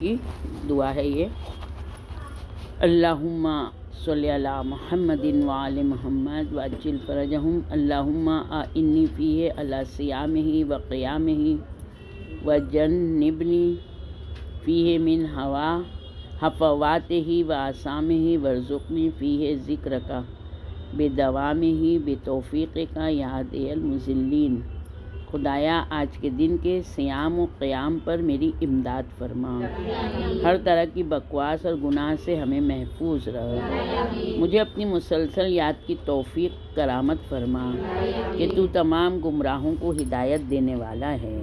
کی دعا ہے یہ، اللہم صلی علی محمد وعلی محمد وعجل فرجہم، اللہم اعنی فیہ علی صیامہ و قیامہ وجنبنی فیہ من حفواتہ و آثامہ وارزقنی فیہ ذکرک بدوامہ بتوفیقک یا ہادی المضلین۔ خدایا آج کے دن کے صیام و قیام پر میری امداد فرما، ہر طرح کی بکواس اور گناہ سے ہمیں محفوظ رہو، مجھے اپنی مسلسل یاد کی توفیق کرامت فرما کہ تو تمام گمراہوں کو ہدایت دینے والا ہے۔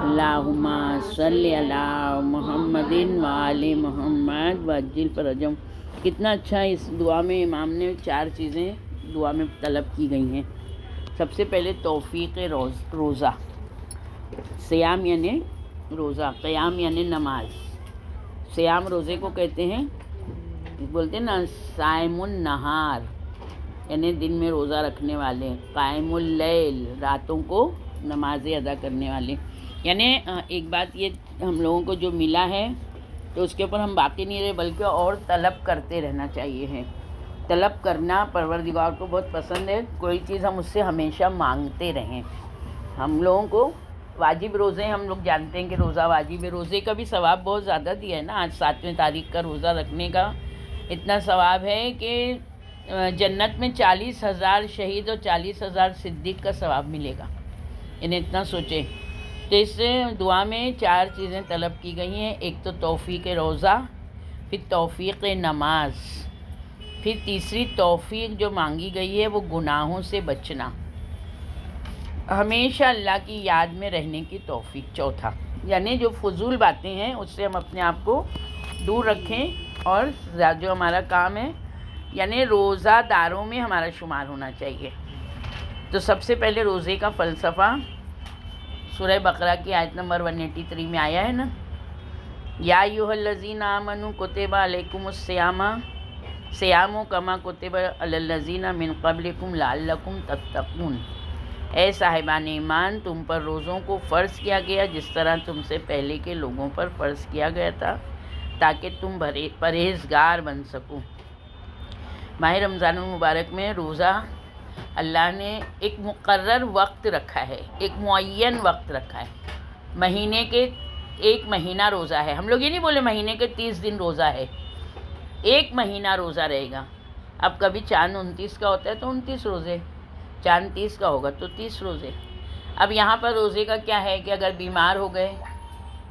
اللہم صلی علی محمد وعلی محمد وعجل فرجہم۔ کتنا اچھا اس دعا میں امام نے 4 چیزیں دعا میں طلب کی گئی ہیں۔ سب سے پہلے توفیق روزہ، صیام یعنی روزہ، قیام یعنی نماز۔ صیام روزے کو کہتے ہیں، بولتے ہیں نا صائم النہار یعنی دن میں روزہ رکھنے والے، قائم اللیل راتوں کو نمازیں ادا کرنے والے۔ یعنی ایک بات یہ ہم لوگوں کو جو ملا ہے تو اس کے اوپر ہم باقی نہیں رہے بلکہ اور طلب کرتے رہنا چاہیے ہے۔ طلب کرنا پروردگار کو بہت پسند ہے، کوئی چیز ہم اس سے ہمیشہ مانگتے رہیں۔ ہم لوگوں کو واجب روزے ہم لوگ جانتے ہیں کہ روزہ واجب ہے، روزے کا بھی ثواب بہت زیادہ دیا ہے نا۔ آج 7ویں تاریخ کا روزہ رکھنے کا اتنا ثواب ہے کہ جنت میں 40,000 شہید اور 40,000 صدیق کا ثواب ملے گا، یعنی اتنا سوچیں۔ تو اس دعا میں 4 چیزیں طلب کی گئی ہیں، ایک تو توفیق روزہ، پھر توفیق نماز، پھر تیسری توفیق جو مانگی گئی ہے وہ گناہوں سے بچنا، ہمیشہ اللہ کی یاد میں رہنے کی توفیق، چوتھا یعنی جو فضول باتیں ہیں اس سے ہم اپنے آپ کو دور رکھیں اور جو ہمارا کام ہے یعنی روزہ داروں میں ہمارا شمار ہونا چاہیے۔ تو سب سے پہلے روزے کا فلسفہ سورہ بقرہ کی آیت نمبر 183 میں آیا ہے نا، یا ایھا الذین آمنوا کتب علیکم الصیام کما کتب علی الذین من قبلکم لعلکم تتقون۔ اے صاحبان ایمان، تم پر روزوں کو فرض کیا گیا جس طرح تم سے پہلے کے لوگوں پر فرض کیا گیا تھا تاکہ تم پرہیزگار بن سکو۔ ماہ رمضان المبارک میں روزہ اللہ نے ایک مقرر وقت رکھا ہے، ایک معین وقت رکھا ہے۔ مہینے کے 1 مہینہ روزہ ہے، ہم لوگ یہ نہیں بولے مہینے کے 30 دن روزہ ہے، 1 مہینہ روزہ رہے گا۔ اب کبھی چاند 29 کا ہوتا ہے تو 29 روزے، چاند 30 کا ہوگا تو 30 روزے۔ اب یہاں پر روزے کا کیا ہے کہ اگر بیمار ہو گئے،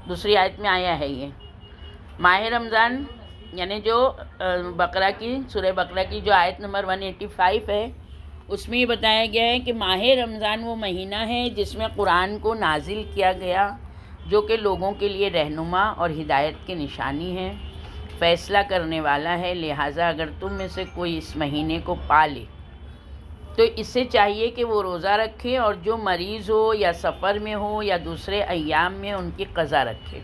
دوسری آیت میں آیا ہے یہ ماہ رمضان یعنی جو سورہ بقرہ کی جو آیت نمبر 185 ہے اس میں یہ بتایا گیا ہے کہ ماہ رمضان وہ مہینہ ہے جس میں قرآن کو نازل کیا گیا، جو کہ لوگوں کے لیے رہنما اور ہدایت کی نشانی ہے، فیصلہ کرنے والا ہے۔ لہٰذا اگر تم میں سے کوئی اس مہینے کو پا لے تو اس سے چاہیے کہ وہ روزہ رکھے، اور جو مریض ہو یا سفر میں ہو یا دوسرے ایام میں ان کی قضا رکھے۔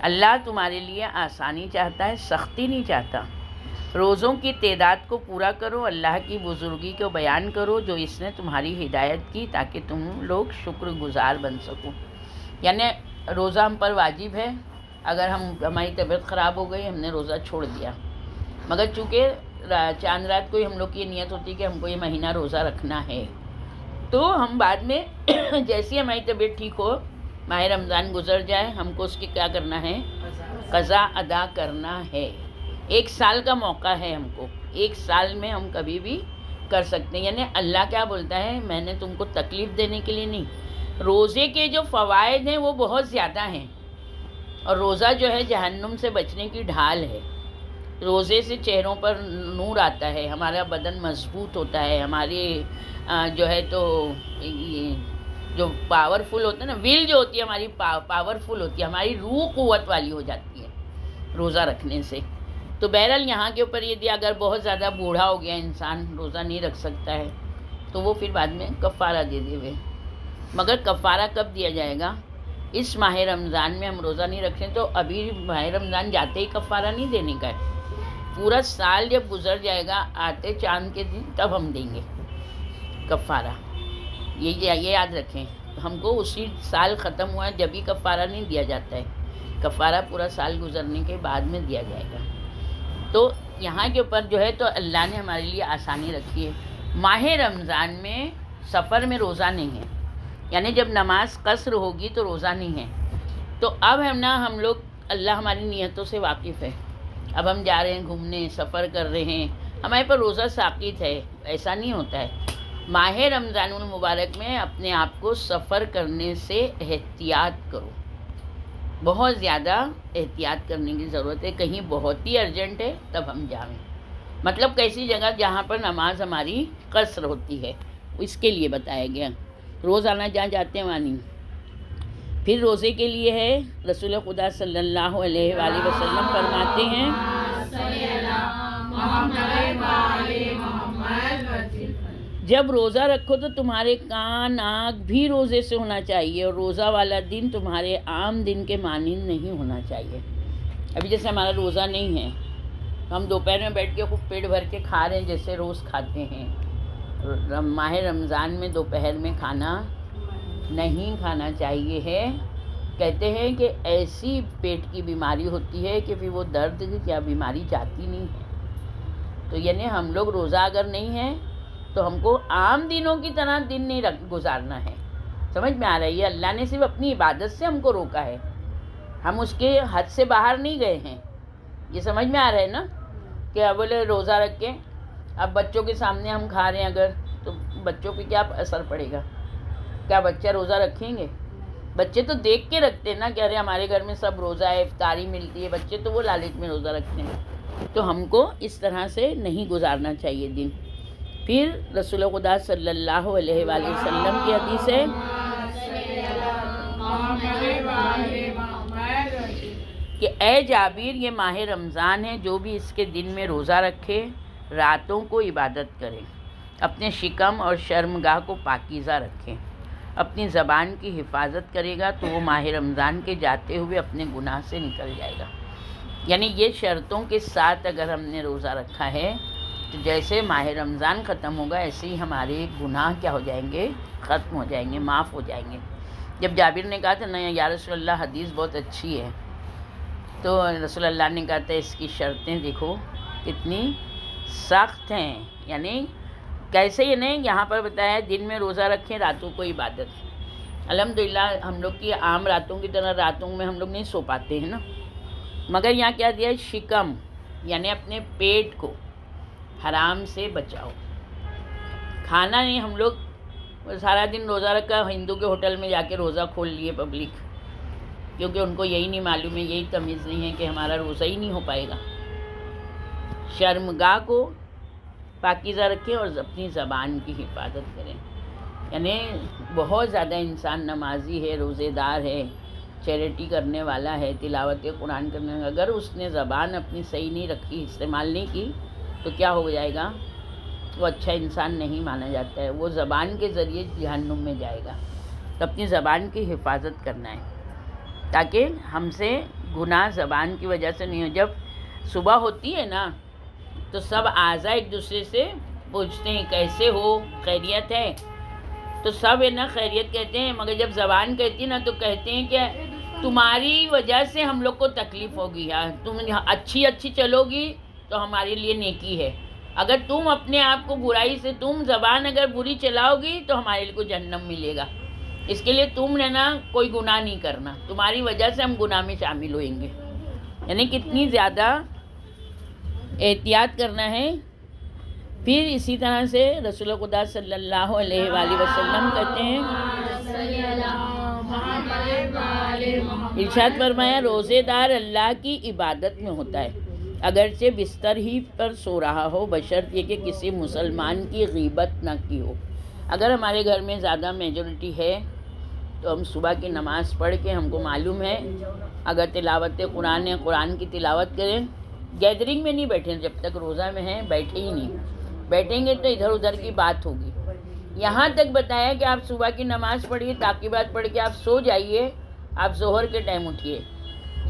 اللہ تمہارے لیے آسانی چاہتا ہے، سختی نہیں چاہتا۔ روزوں کی تعداد کو پورا کرو، اللہ کی بزرگی کو بیان کرو جو اس نے تمہاری ہدایت کی تاکہ تم لوگ شکر گزار بن سکو۔ یعنی روزہ ہم پر واجب ہے، اگر ہماری طبیعت خراب ہو گئی، ہم نے روزہ چھوڑ دیا، مگر چونکہ چاند رات کو ہی ہم لوگ کی نیت ہوتی ہے کہ ہم کو یہ مہینہ روزہ رکھنا ہے، تو ہم بعد میں جیسی ہماری طبیعت ٹھیک ہو، ماہ رمضان گزر جائے، ہم کو اس کی کیا کرنا ہے؟ قضا ادا کرنا ہے۔ 1 سال کا موقع ہے ہم کو، 1 سال میں ہم کبھی بھی کر سکتے ہیں۔ یعنی اللہ کیا بولتا ہے، میں نے تم کو تکلیف دینے کے لیے نہیں، روزے کے جو فوائد ہیں وہ بہت زیادہ ہیں، اور روزہ جو ہے جہنم سے بچنے کی ڈھال ہے۔ روزے سے چہروں پر نور آتا ہے، ہمارا بدن مضبوط ہوتا ہے، ہمارے جو ہے تو یہ جو پاورفل ہوتا ہے نا، ول جو ہوتی ہے ہماری پاورفل ہوتی ہے، ہماری روح قوت والی ہو جاتی ہے روزہ رکھنے سے۔ تو بہرحال یہاں کے اوپر یہ دیا، اگر بہت زیادہ بوڑھا ہو گیا انسان، روزہ نہیں رکھ سکتا ہے، تو وہ پھر بعد میں کفارہ دے دے ہوئے۔ مگر کفارہ کب دیا جائے گا؟ اس ماہ رمضان میں ہم روزہ نہیں رکھیں تو ابھی ماہ رمضان جاتے ہی کفارہ نہیں دینے کا ہے، پورا سال جب گزر جائے گا آتے چاند کے دن تب ہم دیں گے کفارہ۔ یہ یاد رکھیں، ہم کو اسی سال ختم ہوا ہے جب ہی کفارہ نہیں دیا جاتا ہے، کفارہ پورا سال گزرنے کے بعد میں دیا جائے گا۔ تو یہاں کے اوپر جو ہے تو اللہ نے ہمارے لیے آسانی رکھی ہے۔ ماہ رمضان میں سفر میں روزہ نہیں ہے، یعنی جب نماز قصر ہوگی تو روزہ نہیں ہے۔ تو اب ہم لوگ اللہ ہماری نیتوں سے واقف ہے۔ اب ہم جا رہے ہیں گھومنے، سفر کر رہے ہیں، ہمارے پر روزہ ساقط ہے، ایسا نہیں ہوتا ہے۔ ماہ رمضان المبارک میں اپنے آپ کو سفر کرنے سے احتیاط کرو، بہت زیادہ احتیاط کرنے کی ضرورت ہے۔ کہیں بہت ہی ارجنٹ ہے تب ہم جائیں، مطلب کیسی جگہ جہاں پر نماز ہماری قصر ہوتی ہے، اس کے لیے بتایا گیا۔ روزانہ جہاں جاتے ہیں وہاں نہیں۔ پھر روزے کے لیے ہے، رسول خدا صلی اللہ علیہ وآلہ وسلم فرماتے ہیں جب روزہ رکھو تو تمہارے کان آنکھ بھی روزے سے ہونا چاہیے، اور روزہ والا دن تمہارے عام دن کے مانند نہیں ہونا چاہیے۔ ابھی جیسے ہمارا روزہ نہیں ہے، ہم دوپہر میں بیٹھ کے خوب پیٹ بھر کے کھا رہے ہیں جیسے روز کھاتے ہیں۔ ماہ رمضان میں دوپہر میں کھانا نہیں کھانا چاہیے ہے۔ کہتے ہیں کہ ایسی پیٹ کی بیماری ہوتی ہے کہ پھر وہ درد یا بیماری جاتی نہیں ہے۔ تو یعنی ہم لوگ روزہ اگر نہیں ہے تو ہم کو عام دنوں کی طرح دن نہیں گزارنا ہے۔ سمجھ میں آ رہی ہے؟ اللہ نے صرف اپنی عبادت سے ہم کو روکا ہے، ہم اس کے حد سے باہر نہیں گئے ہیں۔ یہ سمجھ میں آ رہا ہے نا کہ اب بولے روزہ رکھ کے اب بچوں کے سامنے ہم کھا رہے ہیں اگر، تو بچوں پہ کیا اثر پڑے گا؟ کیا بچہ روزہ رکھیں گے؟ بچے تو دیکھ کے رکھتے ہیں نا کہ ارے ہمارے گھر میں سب روزہ ہے، افطاری ملتی ہے، بچے تو وہ لالچ میں روزہ رکھتے ہیں۔ تو ہم کو اس طرح سے نہیں گزارنا چاہیے دن۔ پھر رسول خدا صلی اللہ علیہ وآلہ وسلم کی حدیث ہے کہ اے جابر، یہ ماہ رمضان ہے، جو بھی اس کے دن میں روزہ رکھے، راتوں کو عبادت کرے، اپنے شکم اور شرمگاہ کو پاکیزہ رکھے، اپنی زبان کی حفاظت کرے گا تو وہ ماہ رمضان کے جاتے ہوئے اپنے گناہ سے نکل جائے گا۔ یعنی یہ شرطوں کے ساتھ اگر ہم نے روزہ رکھا ہے تو جیسے ماہ رمضان ختم ہوگا ایسے ہی ہمارے گناہ کیا ہو جائیں گے؟ ختم ہو جائیں گے، معاف ہو جائیں گے۔ جب جابر نے کہا تھا نا یا رسول اللہ حدیث بہت اچھی ہے، تو رسول اللہ نے کہا تھا اس کی شرطیں دیکھو کتنی سخت ہیں، یعنی کیسے ہی نہیں، یہاں پر بتایا دن میں روزہ رکھیں، راتوں کو عبادت۔ الحمدللہ ہم لوگ کی عام راتوں کی طرح راتوں میں ہم لوگ نہیں سو پاتے ہیں نا، مگر یہاں کیا دیا ہے؟ شکم، یعنی اپنے پیٹ کو حرام سے بچاؤ، کھانا نہیں۔ ہم لوگ سارا دن روزہ رکھا، ہندو کے ہوٹل میں جا کے روزہ کھول لیے پبلک، کیونکہ ان کو یہی نہیں معلوم ہے، یہی تمیز نہیں ہے کہ ہمارا روزہ ہی نہیں ہو پائے گا۔ شرمگاہ کو پاکیزہ رکھیں اور اپنی زبان کی حفاظت کریں۔ یعنی بہت زیادہ انسان نمازی ہے، روزے دار ہے، چیریٹی کرنے والا ہے، تلاوت قرآن کرنے والا، اگر اس نے زبان اپنی صحیح نہیں رکھی، استعمال نہیں کی، تو کیا ہو جائے گا؟ وہ اچھا انسان نہیں مانا جاتا ہے، وہ زبان کے ذریعے جہنم میں جائے گا۔ تو اپنی زبان کی حفاظت کرنا ہے تاکہ ہم سے گناہ زبان کی وجہ سے نہیں ہو۔ جب صبح ہوتی ہے نا تو سب اعضاء ایک دوسرے سے پوچھتے ہیں کیسے ہو، خیریت ہے؟ تو سب ہے نا خیریت کہتے ہیں، مگر جب زبان کہتی ہے نا تو کہتے ہیں کہ تمہاری وجہ سے ہم لوگ کو تکلیف ہوگی، تم اچھی چلو گی تو ہمارے لیے نیکی ہے، اگر تم اپنے آپ کو برائی سے، تم زبان اگر بری چلاؤ گی تو ہمارے لیے کو جہنم ملے گا، اس کے لیے تم نے نا کوئی گناہ نہیں کرنا، تمہاری وجہ سے ہم گناہ میں شامل ہوئیں گے۔ یعنی کتنی زیادہ احتیاط کرنا ہے۔ پھر اسی طرح سے رسول خدا صلی اللہ علیہ وآلہ وسلم کہتے ہیں، ارشاد فرمایا روزے دار اللہ کی عبادت میں ہوتا ہے، اگرچہ بستر ہی پر سو رہا ہو، بشرط یہ کہ کسی مسلمان کی غیبت نہ کی ہو۔ اگر ہمارے گھر میں زیادہ میجورٹی ہے تو ہم صبح کی نماز پڑھ کے، ہم کو معلوم ہے اگر تلاوت قرآن ہے، قرآن کی تلاوت کریں، گیدرنگ میں نہیں بیٹھیں، جب تک روزہ میں ہیں بیٹھے ہی نہیں، بیٹھیں گے تو ادھر ادھر کی بات ہوگی۔ یہاں تک بتایا کہ آپ صبح کی نماز پڑھیے، تعقیبات پڑھ کے آپ سو جائیے، آپ ظہر کے ٹائم اٹھیے،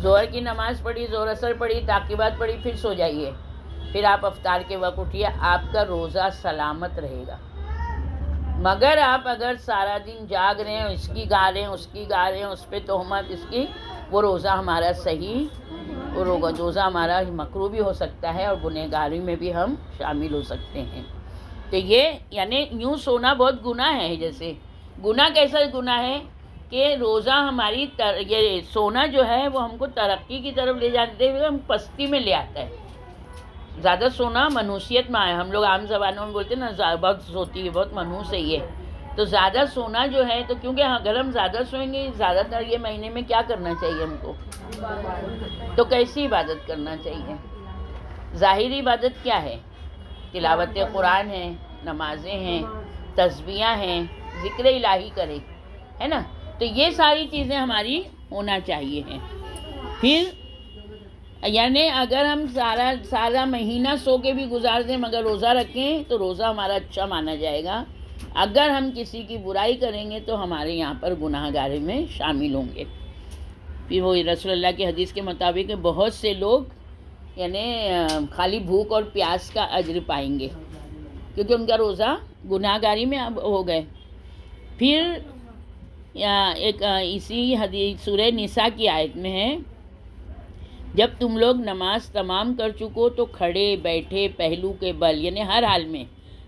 ظہر کی نماز پڑھی، ظہر اثر پڑھی، تعقیبات پڑھی، پھر سو جائیے، پھر آپ افطار کے وقت اٹھیے، آپ کا روزہ سلامت رہے گا۔ مگر آپ اگر سارا دن جاگ رہے ہیں، اس کی گا رہے ہیں، اس کی گا رہے ہیں، اس پہ تہمت اس کی، وہ روزہ ہمارا صحیح، وہ روزہ ہمارا مکروہ بھی ہو سکتا ہے اور گنہگاری میں بھی ہم شامل ہو سکتے ہیں۔ تو یہ یعنی یوں سونا بہت گناہ ہے۔ جیسے گناہ کیسا گناہ ہے کہ روزہ ہماری یہ سونا جو ہے وہ ہم کو ترقی کی طرف لے جاتے ہوئے ہم پستی میں لے آتا ہے۔ زیادہ سونا منحوسیت میں آئے، ہم لوگ عام زبانوں میں بولتے ہیں نا بہت سوتی ہے، بہت منحوس ہے یہ، تو زیادہ سونا جو ہے، تو کیونکہ اگر ہم زیادہ سوئیں گے، زیادہ تر یہ مہینے میں کیا کرنا چاہیے ہم کو؟ تو کیسی عبادت کرنا چاہیے؟ ظاہری عبادت کیا ہے؟ تلاوت قرآن ہے، نمازیں ہیں، تسبیحیں ہیں، ذکر الہی کرے، ہے نا؟ تو یہ ساری چیزیں ہماری ہونا چاہیے ہیں۔ پھر یعنی اگر ہم سارا مہینہ سو کے بھی گزار دیں مگر روزہ رکھیں تو روزہ ہمارا اچھا مانا جائے گا۔ اگر ہم کسی کی برائی کریں گے تو ہمارے یہاں پر گناہ گاری میں شامل ہوں گے۔ پھر وہ رسول اللہ کی حدیث کے مطابق بہت سے لوگ یعنی خالی بھوک اور پیاس کا اجر پائیں گے کیونکہ ان کا روزہ گناہ گاری میں اب ہو گئے۔ پھر ایک اسی حدیث سورہ نساء کی آیت میں ہے، جب تم لوگ نماز تمام کر چکو تو کھڑے بیٹھے پہلو کے بل یعنی ہر حال میں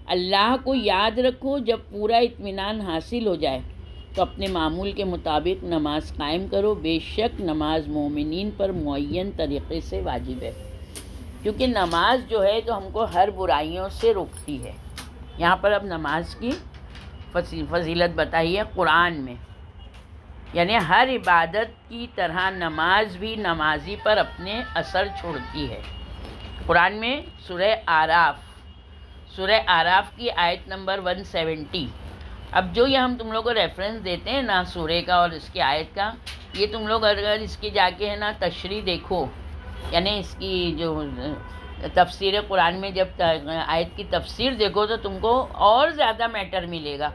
اللہ کو یاد رکھو، جب پورا اطمینان حاصل ہو جائے تو اپنے معمول کے مطابق نماز قائم کرو، بے شک نماز مومنین پر معین طریقے سے واجب ہے۔ کیونکہ نماز جو ہے تو ہم کو ہر برائیوں سے روکتی ہے۔ یہاں پر اب نماز کی فضیلت بتائی ہے قرآن میں، یعنی ہر عبادت کی طرح نماز بھی نمازی پر اپنے اثر چھوڑتی ہے۔ قرآن میں سورہ آراف کی آیت نمبر 170۔ اب جو یہ ہم تم لوگ کو ریفرنس دیتے ہیں نا سورہ کا اور اس کی آیت کا، یہ تم لوگ اگر اس کی جا کے ہے نا تشریح دیکھو، یعنی اس کی جو تفسیر قرآن میں جب آیت کی تفسیر دیکھو تو تم کو اور زیادہ میٹر ملے گا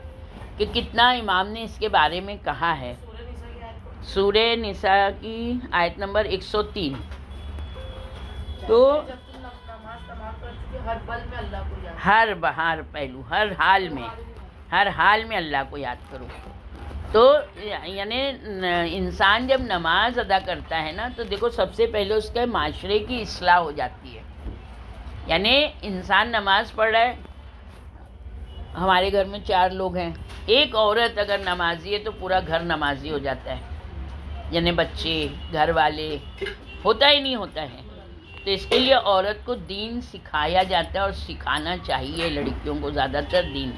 کہ کتنا امام نے اس کے بارے میں کہا ہے۔ سورہ نساء کی آیت نمبر 103۔ تو ہر پہلو ہر حال میں اللہ کو یاد کرو۔ تو یعنی انسان جب نماز ادا کرتا ہے نا تو دیکھو سب سے پہلے اس کے معاشرے کی اصلاح ہو جاتی ہے۔ یعنی انسان نماز پڑھ رہا ہے، ہمارے گھر میں 4 لوگ ہیں، ایک عورت اگر نمازی ہے تو پورا گھر نمازی ہو جاتا ہے، یعنی بچے، گھر والے، ہوتا ہی نہیں ہوتا ہے۔ تو اس کے لیے عورت کو دین سکھایا جاتا ہے اور سکھانا چاہیے لڑکیوں کو زیادہ تر دین،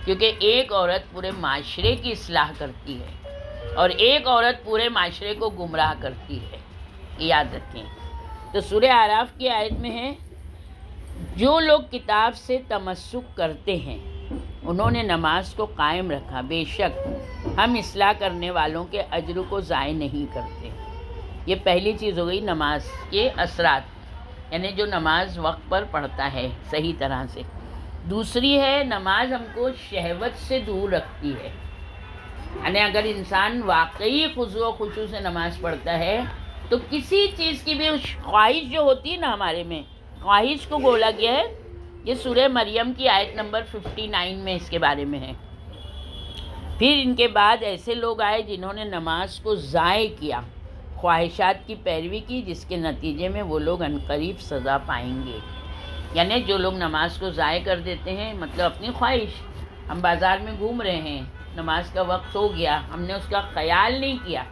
کیونکہ ایک عورت پورے معاشرے کی اصلاح کرتی ہے اور ایک عورت پورے معاشرے کو گمراہ کرتی ہے، یاد رکھیں۔ تو سورہ آراف کی آیت میں ہے، جو لوگ کتاب سے تمسک کرتے ہیں انہوں نے نماز کو قائم رکھا، بے شک ہم اصلاح کرنے والوں کے اجر کو ضائع نہیں کرتے۔ یہ پہلی چیز ہو گئی نماز کے اثرات، یعنی جو نماز وقت پر پڑھتا ہے صحیح طرح سے۔ دوسری ہے نماز ہم کو شہوت سے دور رکھتی ہے، یعنی اگر انسان واقعی خضوع و خشوع سے نماز پڑھتا ہے تو کسی چیز کی بھی خواہش جو ہوتی ہے نا ہمارے میں، خواہش کو بولا گیا ہے، یہ سورہ مریم کی آیت نمبر 59 میں اس کے بارے میں ہے۔ پھر ان کے بعد ایسے لوگ آئے جنہوں نے نماز کو ضائع کیا، خواہشات کی پیروی کی، جس کے نتیجے میں وہ لوگ عنقریب سزا پائیں گے۔ یعنی جو لوگ نماز کو ضائع کر دیتے ہیں، مطلب اپنی خواہش، ہم بازار میں گھوم رہے ہیں، نماز کا وقت ہو گیا، ہم نے اس کا خیال نہیں کیا،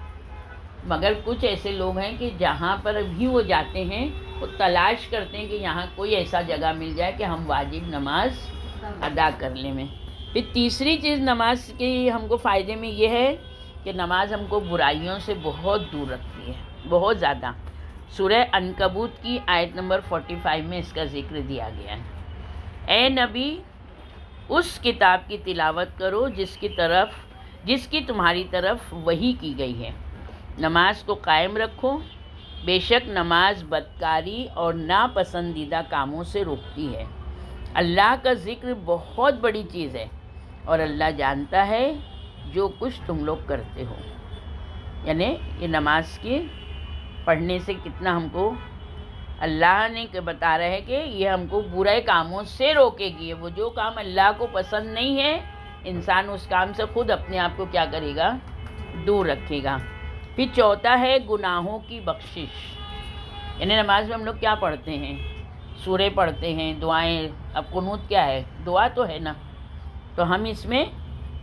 مگر کچھ ایسے لوگ ہیں کہ جہاں پر بھی وہ جاتے ہیں وہ تلاش کرتے ہیں کہ یہاں کوئی ایسا جگہ مل جائے کہ ہم واجب نماز ادا کر لیں میں۔ پھر تیسری چیز نماز کی ہم کو فائدے میں یہ ہے کہ نماز ہم کو برائیوں سے بہت دور رکھتی ہے، بہت زیادہ۔ سورہ عنکبوت کی آیت نمبر 45 میں اس کا ذکر دیا گیا ہے، اے نبی اس کتاب کی تلاوت کرو جس کی تمہاری طرف وحی کی گئی ہے، نماز کو قائم رکھو، بے شک نماز بدکاری اور ناپسندیدہ کاموں سے روکتی ہے۔ اللہ کا ذکر بہت بڑی چیز ہے اور اللہ جانتا ہے جو کچھ تم لوگ کرتے ہو۔ یعنی یہ نماز کے پڑھنے سے کتنا ہم کو اللہ نے بتا رہا ہے کہ یہ ہم کو برے کاموں سے روکے گی، وہ جو کام اللہ کو پسند نہیں ہے انسان اس کام سے خود اپنے آپ کو کیا کرے گا؟ دور رکھے گا۔ پھر چوتھا ہے گناہوں کی بخشش، یعنی نماز میں ہم لوگ کیا پڑھتے ہیں؟ سورے پڑھتے ہیں، دعائیں۔ اب قنوت کیا ہے؟ دعا تو ہے نا۔ تو ہم اس میں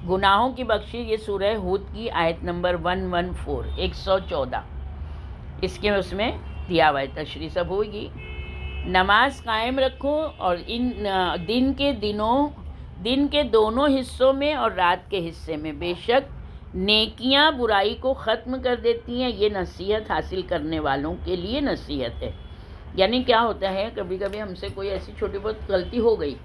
گناہوں کی بخشش، یہ سورہ ہود کی آیت نمبر 114 114 اس کے اس میں دیا ہوا ہے، تشریح سب ہوگی۔ نماز قائم رکھو اور ان دن کے دونوں حصوں میں اور رات کے حصے میں، بے شک نیکیاں برائی کو ختم کر دیتی ہیں، یہ نصیحت حاصل کرنے والوں کے لیے نصیحت ہے۔ یعنی کیا ہوتا ہے، کبھی کبھی ہم سے کوئی ایسی چھوٹی بہت غلطی ہو گئی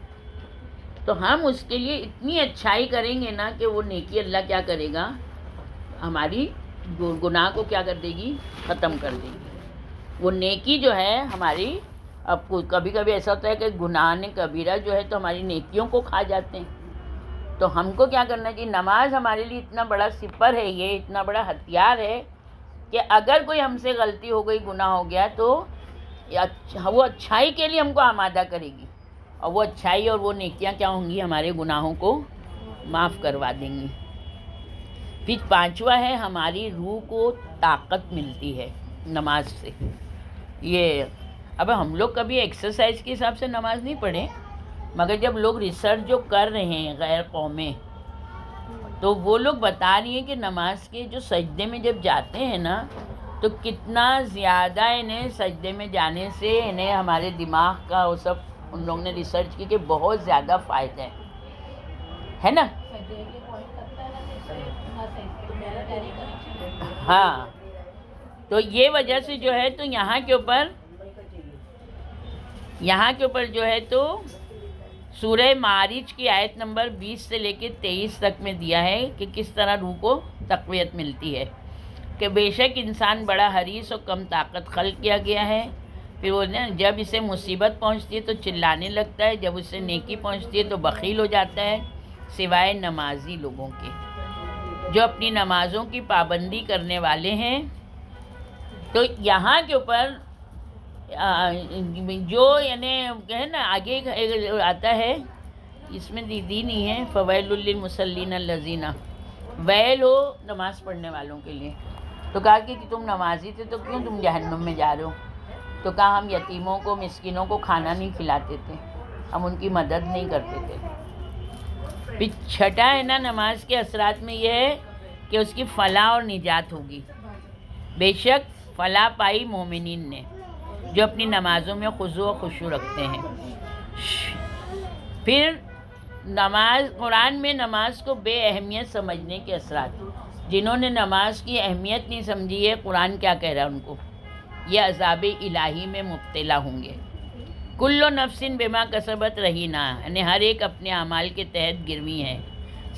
تو ہم اس کے لیے اتنی اچھائی کریں گے نا کہ وہ نیکی اللہ کیا کرے گا؟ ہماری گناہ کو کیا کر دے گی؟ ختم کر دے گی۔ وہ نیکی جو ہے ہماری، اب کبھی کبھی ایسا ہوتا ہے کہ گناہ نے کبیرہ جو ہے تو ہماری نیکیوں کو کھا جاتے ہیں، تو ہم کو کیا کرنا چاہیے؟ نماز ہمارے لیے اتنا بڑا سپر ہے، یہ اتنا بڑا ہتھیار ہے کہ اگر کوئی ہم سے غلطی ہو گئی، گناہ ہو گیا، تو وہ اچھائی کے لیے ہم کو آمادہ کرے گی، اور وہ اچھائی اور وہ نیکیاں کیا ہوں گی؟ ہمارے گناہوں کو معاف کروا دیں گی۔ پھر پانچواں ہے ہماری روح کو طاقت ملتی ہے نماز سے۔ یہ اب ہم لوگ کبھی ایکسرسائز کے حساب سے نماز نہیں پڑھے، مگر جب لوگ ریسرچ جو کر رہے ہیں غیر قومیں، تو وہ لوگ بتا رہی ہیں کہ نماز کے جو سجدے میں جب جاتے ہیں نا، تو کتنا زیادہ انہیں سجدے میں جانے سے انہیں ہمارے دماغ کا وہ سب ان لوگوں نے ریسرچ کی کہ بہت زیادہ فائدہ ہے نا؟ ہاں، تو یہ وجہ سے جو ہے تو یہاں کے اوپر جو ہے تو سورہ معارج کی آیت نمبر 20 سے لے کے 23 تک میں دیا ہے کہ کس طرح روح کو تقویت ملتی ہے، کہ بے شک انسان بڑا حریص اور کم طاقت خلق کیا گیا ہے۔ پھر وہ جب اسے مصیبت پہنچتی ہے تو چلانے لگتا ہے، جب اسے نیکی پہنچتی ہے تو بخیل ہو جاتا ہے، سوائے نمازی لوگوں کے جو اپنی نمازوں کی پابندی کرنے والے ہیں۔ تو یہاں کے اوپر جو یعنی ہے نا، آگے آتا ہے، اس میں دی نہیں ہے، فویل للمصلین الذین، ویل ہو نماز پڑھنے والوں کے لیے۔ تو کہا کہ تم نمازی تھے تو کیوں تم جہنم میں جا رہے ہو؟ تو کہا ہم یتیموں کو، مسکینوں کو کھانا نہیں کھلاتے تھے، ہم ان کی مدد نہیں کرتے تھے۔ پھر چھٹا ہے نا نماز کے اثرات میں یہ ہے کہ اس کی فلاح اور نجات ہوگی۔ بے شک فلاح پائی مومنین نے جو اپنی نمازوں میں خضوع و خشوع رکھتے ہیں۔ پھر قرآن میں نماز کو بے اہمیت سمجھنے کے اثرات، جنہوں نے نماز کی اہمیت نہیں سمجھی ہے، قرآن کیا کہہ رہا ہے ان کو؟ یہ عذاب الہی میں مبتلا ہوں گے۔ کل نفس بما کسبت رہینہ، یعنی ہر ایک اپنے اعمال کے تحت گروی ہے،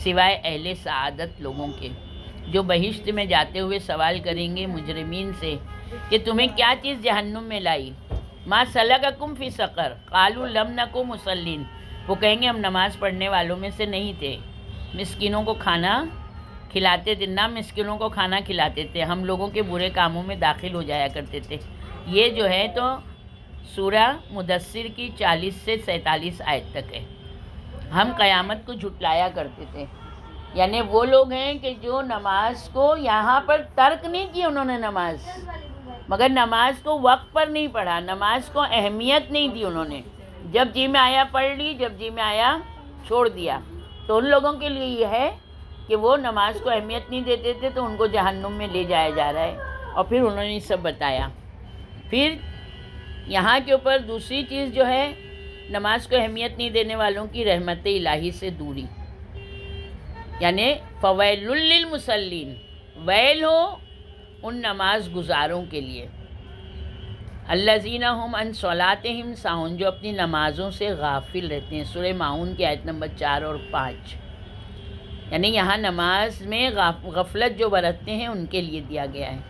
سوائے اہل سعادت لوگوں کے، جو بہشت میں جاتے ہوئے سوال کریں گے مجرمین سے کہ تمہیں کیا چیز جہنم میں لائی؟ ما سلککم فی سقر قالوا لم نک مصلین، وہ کہیں گے ہم نماز پڑھنے والوں میں سے نہیں تھے، مسکینوں کو کھانا کھلاتے تھے، نہ مسکینوں کو کھانا کھلاتے تھے، ہم لوگوں کے برے کاموں میں داخل ہو جایا کرتے تھے۔ یہ جو ہے تو سورہ مدثر کی 40 سے 47 آیت تک ہے۔ ہم قیامت کو جھٹلایا کرتے تھے، یعنی وہ لوگ ہیں کہ جو نماز کو یہاں پر ترک نہیں کی انہوں نے نماز، مگر نماز کو وقت پر نہیں پڑھا، نماز کو اہمیت نہیں دی انہوں نے، جب جی میں آیا پڑھ لی، جب جی میں آیا چھوڑ دیا۔ تو ان لوگوں کے لیے یہ ہے کہ وہ نماز کو اہمیت نہیں دیتے تھے تو ان کو جہنم میں لے جایا جا رہا ہے، اور پھر انہوں نے یہ سب بتایا۔ پھر یہاں کے اوپر دوسری چیز جو ہے، نماز کو اہمیت نہیں دینے والوں کی رحمت الہی سے دوری، یعنی فویل للمصلین، ویل ہو ان نماز گزاروں کے لیے، الذین هم عن صلاتهم ساہون، جو اپنی نمازوں سے غافل رہتے ہیں۔ سورہ ماعون کی آیت نمبر 4 اور 5، یعنی یہاں نماز میں غفلت جو برتتے ہیں ان کے لیے دیا گیا ہے۔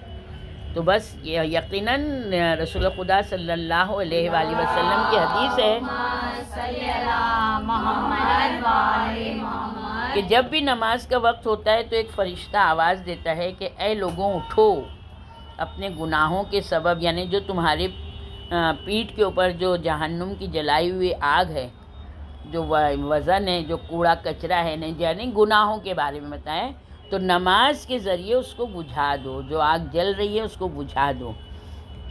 تو بس یہ یقیناً رسول خدا صلی اللہ علیہ وآلہ وسلم کی حدیث ہے کہ جب بھی نماز کا وقت ہوتا ہے تو ایک فرشتہ آواز دیتا ہے کہ اے لوگوں اٹھو، اپنے گناہوں کے سبب، یعنی جو تمہارے پیٹھ کے اوپر جو جہنم کی جلائی ہوئی آگ ہے جو وزن ہے، جو کوڑا کچرا ہے، یعنی گناہوں کے بارے میں بتائیں، تو نماز کے ذریعے اس کو بجھا دو، جو آگ جل رہی ہے اس کو بجھا دو۔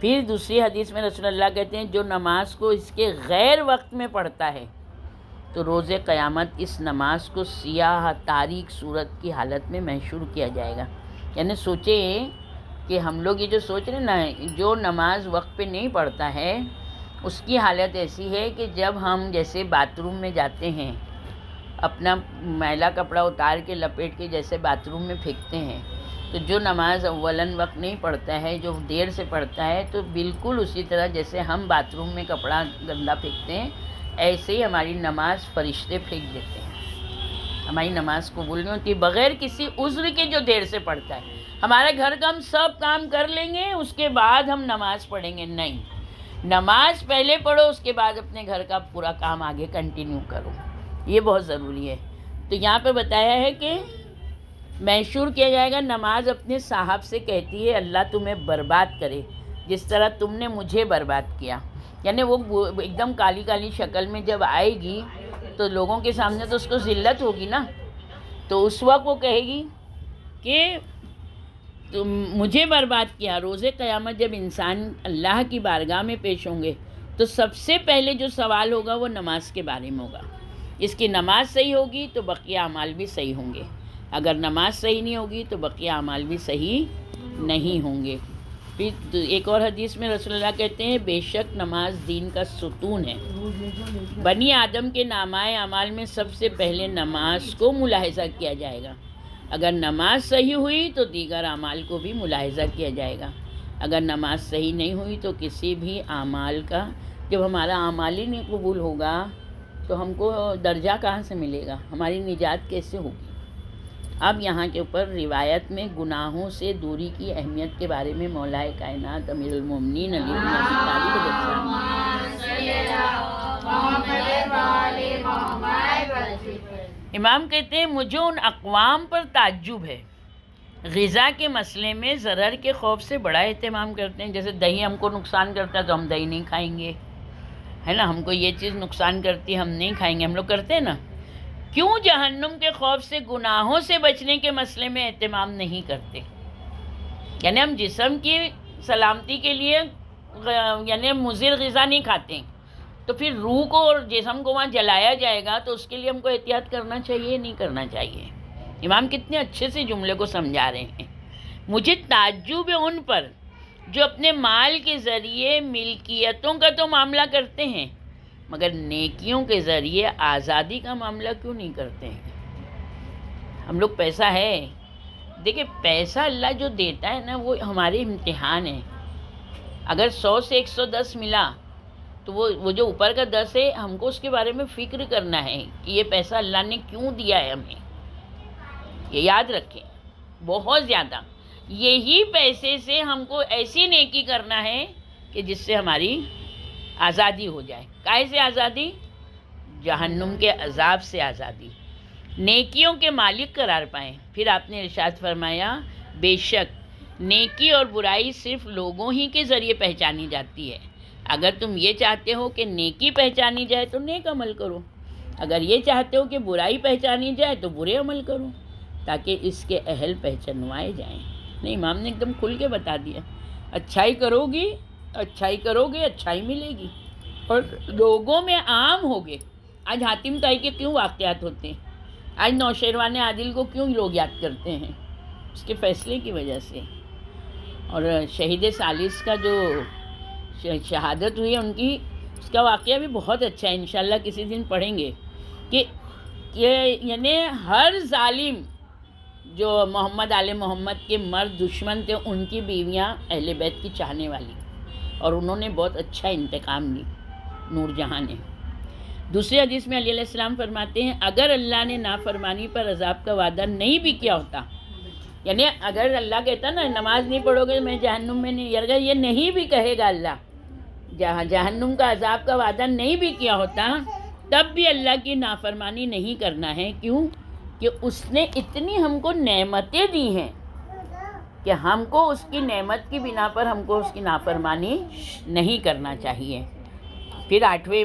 پھر دوسری حدیث میں رسول اللہ کہتے ہیں جو نماز کو اس کے غیر وقت میں پڑھتا ہے تو روز قیامت اس نماز کو سیاہ تاریک صورت کی حالت میں محشور کیا جائے گا۔ یعنی سوچیں کہ ہم لوگ یہ جو سوچ رہے ہیں نا، جو نماز وقت پہ نہیں پڑھتا ہے اس کی حالت ایسی ہے کہ جب ہم جیسے باتھ روم میں جاتے ہیں، اپنا میلا کپڑا اتار کے لپیٹ کے جیسے باتھ روم میں پھینکتے ہیں، تو جو نماز اولاً وقت نہیں پڑھتا ہے، جو دیر سے پڑھتا ہے، تو بالکل اسی طرح جیسے ہم باتھ روم میں کپڑا گندا پھینکتے ہیں، ایسے ہی ہماری نماز فرشتے پھینک دیتے ہیں۔ ہماری نماز قبول نہیں ہوتی بغیر کسی عذر کے جو دیر سے پڑھتا ہے۔ ہمارے گھر کا ہم سب کام کر لیں گے، اس کے بعد ہم نماز پڑھیں گے، نہیں، نماز پہلے پڑھو، اس کے بعد اپنے گھر کا پورا کام آگے کنٹینیو کرو، یہ بہت ضروری ہے۔ تو یہاں پہ بتایا ہے کہ محشور کیا جائے گا۔ نماز اپنے صاحب سے کہتی ہے اللہ تمہیں برباد کرے جس طرح تم نے مجھے برباد کیا۔ یعنی وہ ایک دم کالی کالی شکل میں جب آئے گی تو لوگوں کے سامنے تو اس کو ذلت ہوگی نا، تو اس وقت وہ کہے گی کہ تم مجھے برباد کیا۔ روز قیامت جب انسان اللہ کی بارگاہ میں پیش ہوں گے تو سب سے پہلے جو سوال ہوگا وہ نماز کے بارے میں ہوگا۔ اس کی نماز صحیح ہوگی تو بقیہ اعمال بھی صحیح ہوں گے، اگر نماز صحیح نہیں ہوگی تو بقیہ اعمال بھی صحیح نہیں ہوں گے۔ پھر ایک اور حدیث میں رسول اللہ کہتے ہیں بے شک نماز دین کا ستون ہے۔ بنی آدم کے نامۂ اعمال میں سب سے پہلے نماز کو ملاحظہ کیا جائے گا۔ اگر نماز صحیح ہوئی تو دیگر اعمال کو بھی ملاحظہ کیا جائے گا، اگر نماز صحیح نہیں ہوئی تو کسی بھی اعمال کا، جب ہمارا اعمال ہی نہیں قبول ہوگا تو ہم کو درجہ کہاں سے ملے گا، ہماری نجات کیسے ہوگی۔ اب یہاں کے اوپر روایت میں گناہوں سے دوری کی اہمیت کے بارے میں مولائے کائنات امیر المومنین علی بن ابی طالب امام کہتے ہیں مجھے ان اقوام پر تعجب ہے غذا کے مسئلے میں ضرر کے خوف سے بڑا اہتمام کرتے ہیں۔ جیسے دہی ہم کو نقصان کرتا ہے تو ہم دہی نہیں کھائیں گے، ہے نا، ہم کو یہ چیز نقصان کرتی ہے ہم نہیں کھائیں گے، ہم لوگ کرتے ہیں نا۔ کیوں جہنم کے خوف سے گناہوں سے بچنے کے مسئلے میں اہتمام نہیں کرتے؟ یعنی ہم جسم کی سلامتی کے لیے یعنی مضر غذا نہیں کھاتے، تو پھر روح کو اور جسم کو وہاں جلایا جائے گا تو اس کے لیے ہم کو احتیاط کرنا چاہیے نہیں کرنا چاہیے؟ امام کتنے اچھے سے جملے کو سمجھا رہے ہیں۔ مجھے تعجب ہے ان پر جو اپنے مال کے ذریعے ملکیتوں کا تو معاملہ کرتے ہیں مگر نیکیوں کے ذریعے آزادی کا معاملہ کیوں نہیں کرتے ہیں؟ ہم لوگ پیسہ ہے، دیکھیں پیسہ اللہ جو دیتا ہے نا وہ ہمارے امتحان ہے۔ اگر 100 سے 110 ملا تو وہ جو اوپر کا 10 ہے ہم کو اس کے بارے میں فکر کرنا ہے کہ یہ پیسہ اللہ نے کیوں دیا ہے ہمیں، یہ یاد رکھیں بہت زیادہ۔ یہی پیسے سے ہم کو ایسی نیکی کرنا ہے کہ جس سے ہماری آزادی ہو جائے۔ کائے سے آزادی؟ جہنم کے عذاب سے آزادی، نیکیوں کے مالک قرار پائیں۔ پھر آپ نے ارشاد فرمایا بے شک نیکی اور برائی صرف لوگوں ہی کے ذریعے پہچانی جاتی ہے۔ اگر تم یہ چاہتے ہو کہ نیکی پہچانی جائے تو نیک عمل کرو، اگر یہ چاہتے ہو کہ برائی پہچانی جائے تو برے عمل کرو تاکہ اس کے اہل پہچانوائے جائیں۔ نہیں، امام نے ایک دم کھل کے بتا دیا، اچھائی کرو گی، اچھائی کرو گے اچھائی ملے گی اور لوگوں میں عام ہوگے۔ آج حاتم طائی کے کیوں واقعات ہوتے ہیں؟ آج نوشیروان عادل کو کیوں لوگ یاد کرتے ہیں؟ اس کے فیصلے کی وجہ سے۔ اور شہید ثالث کا جو شہادت ہوئی ان کی، اس کا واقعہ بھی بہت اچھا ہے، انشاءاللہ کسی دن پڑھیں گے کہ یعنی ہر ظالم جو محمد آل محمد کے مرد دشمن تھے ان کی بیویاں اہل بیت کی چاہنے والی، اور انہوں نے بہت اچھا انتقام لی نور جہاں نے۔ دوسری حدیث میں علیہ السلام فرماتے ہیں اگر اللہ نے نافرمانی پر عذاب کا وعدہ نہیں بھی کیا ہوتا، یعنی اگر اللہ کہتا نا نماز نہیں پڑھو گے میں جہنم میں نہیں، اگر یہ نہیں بھی کہے گا اللہ، جہنم کا عذاب کا وعدہ نہیں بھی کیا ہوتا تب بھی اللہ کی نافرمانی نہیں کرنا ہے۔ کیوں؟ کہ اس نے اتنی ہم کو نعمتیں دی ہیں کہ ہم کو اس کی نعمت کی بنا پر ہم کو اس کی نافرمانی نہیں کرنا چاہیے۔ پھر 8ویں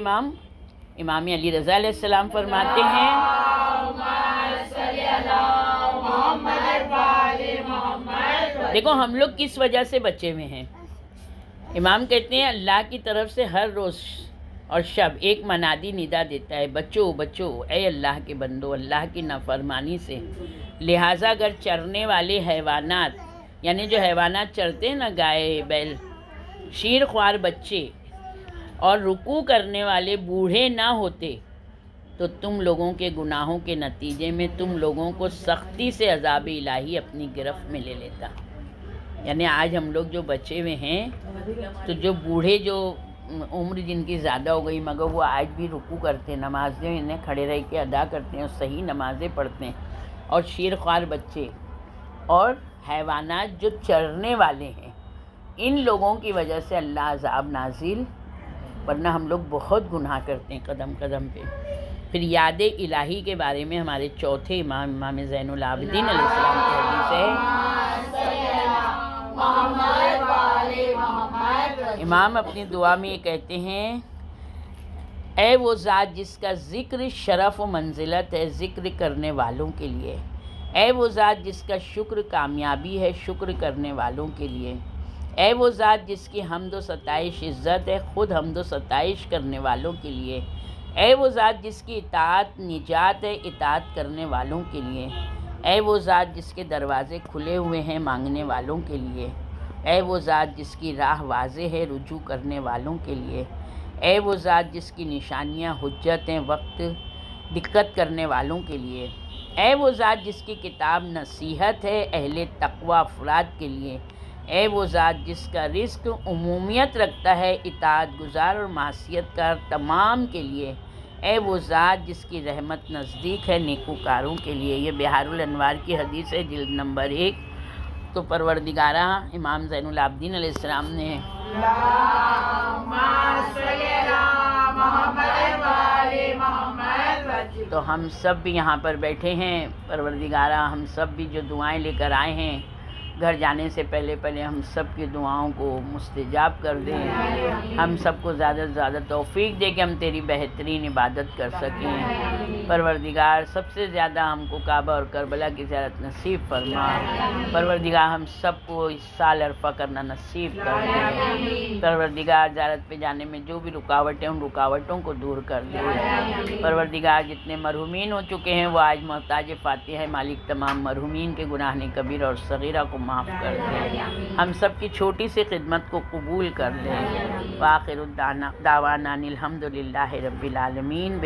امام علی رضا علیہ السلام فرماتے ہیں دیکھو ہم لوگ کس وجہ سے بچے ہوئے ہیں. امام کہتے ہیں اللہ کی طرف سے ہر روز اور شب ایک منادی ندا دیتا ہے، بچو بچو اے اللہ کے بندو اللہ کی نافرمانی سے. لہٰذا اگر چرنے والے حیوانات یعنی جو حیوانات چرتے ہیں نا، گائے بیل، شیر خوار بچے اور رکوع کرنے والے بوڑھے نہ ہوتے تو تم لوگوں کے گناہوں کے نتیجے میں تم لوگوں کو سختی سے عذاب الہی اپنی گرفت میں لے لیتا. یعنی آج ہم لوگ جو بچے ہوئے ہیں تو جو بوڑھے جو عمر جن کی زیادہ ہو گئی مگر وہ آج بھی رکوع کرتے ہیں، نمازیں انہیں کھڑے رہ کے ادا کرتے ہیں اور صحیح نمازیں پڑھتے ہیں، اور شیر خوار بچے اور حیوانات جو چرنے والے ہیں ان لوگوں کی وجہ سے اللہ عذاب نازل، ورنہ ہم لوگ بہت گناہ کرتے ہیں قدم قدم پہ. پھر یاد الہی کے بارے میں ہمارے چوتھے امام زین العابدین علیہ السلام کی حدیث ہے. امام اپنی دعا میں یہ کہتے ہیں، اے وہ ذات جس کا ذکر شرف و منزلت ہے ذکر کرنے والوں کے لیے، اے وہ ذات جس کا شکر کامیابی ہے شکر کرنے والوں کے لیے، اے وہ ذات جس کی حمد و ستائش عزت ہے خود حمد و ستائش کرنے والوں کے لیے، اے وہ ذات جس کی اطاعت نجات ہے اطاعت کرنے والوں کے لیے، اے وہ ذات جس کے دروازے کھلے ہوئے ہیں مانگنے والوں کے لیے، اے وہ ذات جس کی راہ واضح ہے رجوع کرنے والوں کے لیے، اے وہ ذات جس کی نشانیاں حجت ہیں وقت دقت کرنے والوں کے لیے، اے وہ ذات جس کی کتاب نصیحت ہے اہل تقوی افراد کے لیے، اے وہ ذات جس کا رزق عمومیت رکھتا ہے اطاعت گزار اور معصیت کار تمام کے لیے، اے وہ ذات جس کی رحمت نزدیک ہے نیکوکاروں کے لیے. یہ بہار الانوار کی حدیث ہے جلد نمبر 1. تو پروردگارہ امام زین العابدین علیہ السلام نے تو ہم سب بھی یہاں پر بیٹھے ہیں، پروردگارہ ہم سب بھی جو دعائیں لے کر آئے ہیں گھر جانے سے پہلے ہم سب کی دعاؤں کو مستجاب کر دیں. ہم سب کو زیادہ سے زیادہ توفیق دے کہ ہم تیری بہترین عبادت کر سکیں. پروردگار سب سے زیادہ ہم کو کعبہ اور کربلا کی زیارت نصیب فرما. پروردگار ہم سب کو اس سال عرفہ کرنا نصیب کر دے. پروردگار زیارت پہ جانے میں جو بھی رکاوٹیں ان رکاوٹوں کو دور کر دے. پروردگار جتنے مرحومین ہو چکے ہیں وہ آج محتاج فاتحہ مالک تمام مرحومین کے گناہ کبیرہ اور صغیرہ کو معاف کر دے. ہم سب کی چھوٹی سی خدمت کو قبول کر لے. وآخر دعوانا الحمدللہ رب العالمین.